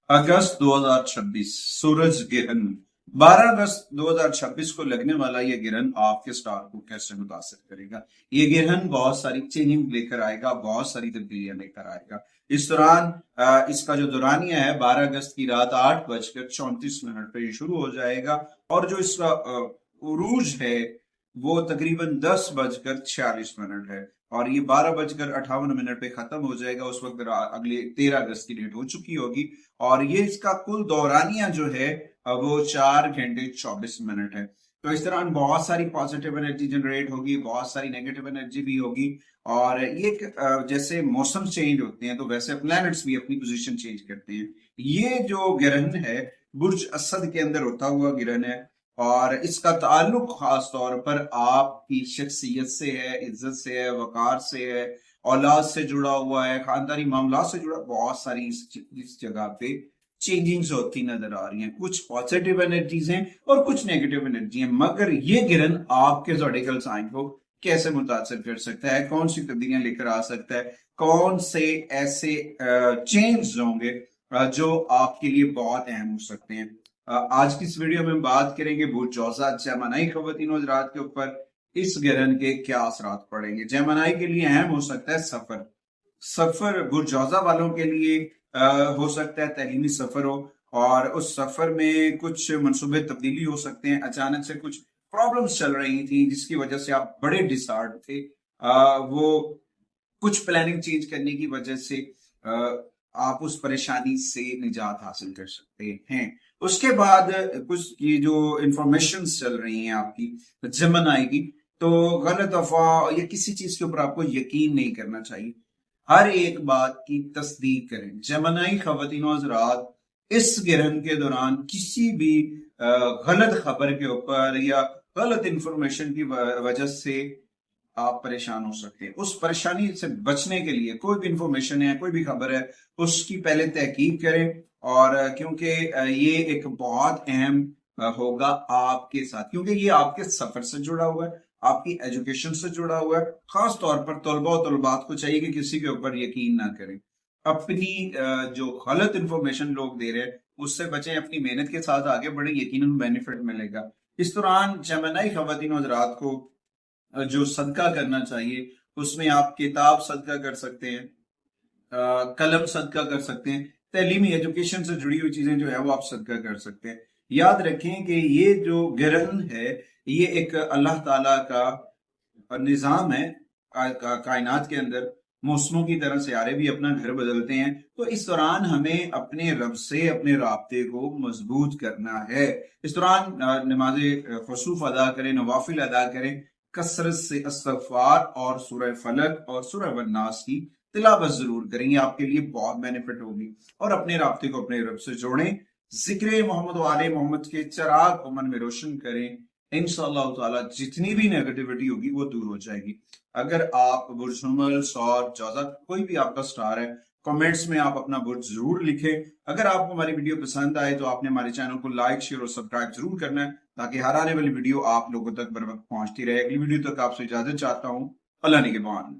अगस्त 2026 सूरज गिरहन। 12 अगस्त 2026 को लगने वाला ये गिरहन आपके स्टार को कैसे मुतासिर करेगा। ये गिरहन बहुत सारी चेंजिंग लेकर आएगा, बहुत सारी तब्दीलियां लेकर आएगा। इस दौरान इसका जो दौरानिया है 12 अगस्त की रात 8:34 पे शुरू हो जाएगा और जो इसका उरूज है वो तकरीबन 10:46 है और ये 12:58 पे खत्म हो जाएगा। उस वक्त अगले 13 अगस्त की डेट हो चुकी होगी और ये इसका कुल दौरानिया जो है वो 4 घंटे 24 मिनट है। तो इस दौरान बहुत सारी पॉजिटिव एनर्जी जनरेट होगी, बहुत सारी नेगेटिव एनर्जी भी होगी और ये जैसे मौसम चेंज होते हैं तो वैसे प्लैनेट्स भी अपनी पोजीशन चेंज करते हैं। ये जो ग्रहण है बुर्ज असद के अंदर होता हुआ ग्रहण है और इसका ताल्लुक खास तौर पर आपकी शख्सियत से है, इज्जत से है, वकार से है, औलाद से जुड़ा हुआ है, खानदानी मामला से जुड़ा। बहुत सारी इस जगह पे चेंजिंग्स होती नजर आ रही हैं। कुछ पॉजिटिव एनर्जीज हैं और कुछ नेगेटिव एनर्जी हैं, मगर ये गिरहन आपके ज़ोडिएकल साइन को कैसे मुतासिर कर सकता है, कौन सी तब्दीलियां लेकर आ सकता है, कौन से ऐसे चेंज होंगे जो आपके लिए बहुत अहम हो सकते हैं। आज की इस वीडियो में हम बात करेंगे बुर्ज जौजा जेमिनी ख़वातीन और हज़रात के ऊपर इस ग्रहण के क्या असरात पड़ेंगे। जेमिनी के लिए अहम हो सकता है सफर बुर्ज जौजा वालों के लिए हो सकता है तहलीमी सफर हो और उस सफर में कुछ मनसूबे तब्दीली हो सकते हैं। अचानक से कुछ प्रॉब्लम्स चल रही थी जिसकी वजह से आप बड़े डिसऑर्ड थे, वो कुछ प्लानिंग चेंज करने की वजह से आप उस परेशानी से निजात हासिल कर सकते हैं। उसके बाद कुछ ये जो इंफॉर्मेशन चल रही हैं आपकी जेमिनी की, तो गलत अफवाह या किसी चीज के ऊपर आपको यकीन नहीं करना चाहिए। हर एक बात की तस्दीक करें। जेमिनी ख़वातीन और हज़रात इस ग्रहण के दौरान किसी भी गलत खबर के ऊपर या गलत इंफॉर्मेशन की वजह से आप परेशान हो सकते हैं। उस परेशानी से बचने के लिए कोई भी इंफॉर्मेशन है, कोई भी खबर है, उसकी पहले तहकीक करें और क्योंकि ये एक बहुत अहम होगा आपके साथ, क्योंकि ये आपके सफर से जुड़ा हुआ है, आपकी एजुकेशन से जुड़ा हुआ है। खास तौर पर तलबा और तलबात को चाहिए कि किसी के ऊपर यकीन ना करें। अपनी जो गलत इंफॉर्मेशन लोग दे रहे हैं उससे बचें, अपनी मेहनत के साथ आगे बढ़े, यकीनन बेनिफिट मिलेगा। इस दौरान जेमिनी ख़वातीन और हज़रात को जो सदका करना चाहिए उसमें आप किताब सदका कर सकते हैं, कलम सदका कर सकते हैं, तलीमी एजुकेशन से जुड़ी हुई चीजें जो है वो आप सदका कर सकते हैं। याद रखें कि ये जो ग्रहण है ये एक अल्लाह ताला का निज़ाम है। कायनात के अंदर मौसमों की तरह सियारे भी अपना घर बदलते हैं, तो इस दौरान हमें अपने रब से अपने राब्ते को मजबूत करना है। इस दौरान नमाज खसूफ अदा करें, नवाफिल अदा करें, कसरत से इस्तग़फ़ार और सूरह फलक और सूरह वन्नास की तिलावत जरूर करेंगे, आपके लिए बहुत बेनिफिट होगी। और अपने राब्ते को अपने रब से जोड़ें, जिक्र मोहम्मद व आले मोहम्मद के चिराग को मन में रोशन करें। इंशाअल्लाह ताला जितनी भी नेगेटिविटी होगी वो दूर हो जाएगी। अगर आप बुर्ज हुमल, सौर, जौजा कोई भी आपका स्टार है, कमेंट्स में आप अपना बुर्ज जरूर लिखें। अगर आपको हमारी वीडियो पसंद आए तो आपने हमारे चैनल को लाइक, शेयर और सब्सक्राइब जरूर करना है ताकि हर आने वाली वीडियो आप लोगों तक बर वक्त पहुंचती रहे। अगली वीडियो तक आपसे इजाजत चाहता हूँ। अल्लाह निगहबान।